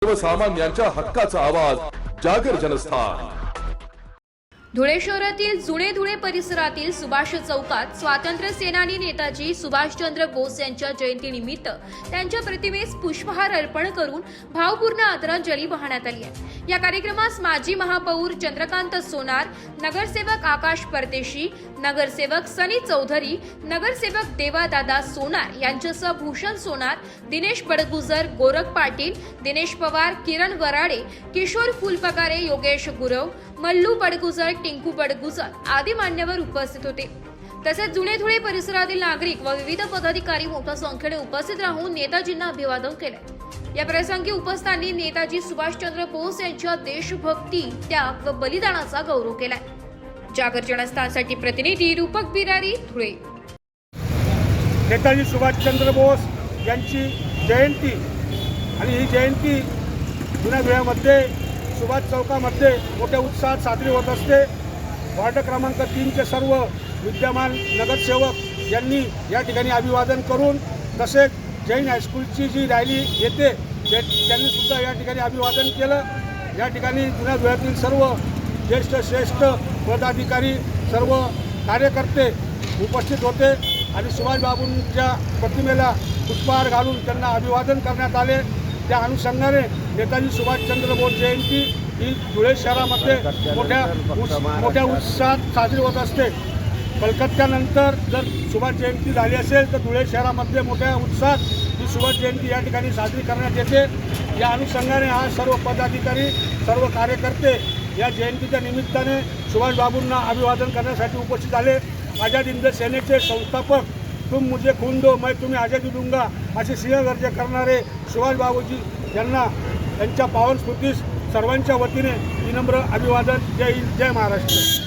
सर्वसामान्यांच्या हक्काचा आवाज जागर जनस्थान। धुळे शहरातील जुने धुळे परिसरातील सुभाष चौकात स्वातंत्र्य सेनानी नेताजी सुभाषचंद्र बोस यांच्या जयंतीनिमित्त त्यांच्या प्रतिमेस पुष्पहार अर्पण करून भावपूर्ण आदरांजली वाहण्यात आली आहे। या कार्यक्रमास माजी महापौर चंद्रकांत सोनार, नगरसेवक आकाश परदेशी, नगरसेवक सनी चौधरी, नगरसेवक देवादादा सोनार यांच्यासह भूषण सोनार, दिनेश बडगुजर, गोरख पाटील, दिनेश पवार, किरण वराडे, किशोर फुलपगारे, योगेश गुरव, मल्लू बडगुजर, टिंकू बडगुजर आदी मान्यवर उपस्थित होते। तसेच जुने धुळे परिसरातील नागरिक व विविध पदाधिकारी मोठ्या संख्येने उपस्थित राहून नेताजींना अभिवादन केले। या प्रसंगी उपस्थितांनी नेताजी सुभाषचंद्र बोस यांच्या देशभक्ती, त्याग व बलिदानाचा गौरव केलाय। जागर जनस्थानसाठी प्रतिनिधी रूपक बिरारी, धुळे। नेताजी सुभाषचंद्र बोस यांची जयंती आणि ही जयंती जुन्या धुळ्यामध्ये सुभाष चौकामध्ये मोठ्या उत्साहात साजरी होत असते। वार्ड क्रमांक 3चे सर्व विद्यमान नगरसेवक यांनी या ठिकाणी अभिवादन करून, तसेच जैन हायस्कूलची जी रॅली येते त्यांनी सुद्धा या ठिकाणी अभिवादन केलं। या ठिकाणी जुन्या धुळ्यातील सर्व ज्येष्ठ श्रेष्ठ पदाधिकारी, सर्व कार्यकर्ते उपस्थित होते आणि सुभाषबाबूंच्या प्रतिमेला पुष्पहार घालून त्यांना अभिवादन करण्यात आले। त्या अनुषंगाने नेताजी सुभाषचंद्र बोस जयंती ही धुळे शहरामध्ये मोठ्या उत्साहात साजरी होत असते। कलकत्त्यानंतर जर सुभाष जयंती झाली असेल तर धुळे शहरामध्ये मोठ्या उत्साहात ही सुभाष जयंती या ठिकाणी साजरी करण्यात येते। या अनुषंगाने आज सर्व पदाधिकारी, सर्व कार्यकर्ते या जयंतीच्या निमित्ताने सुभाषबाबूंना अभिवादन करण्यासाठी उपस्थित झाले। आझाद हिंद सेनेचे संस्थापक, तुम मुझे खून दो मैं तुम्हें आज़ादी दूंगा असे सिंहगर्ज करणारे सुभाषबाबूजी यांना त्यांच्या पावन स्मृतीस सर्वांच्या वतीने विनम्र अभिवादन। जय हिंद, जय महाराष्ट्र।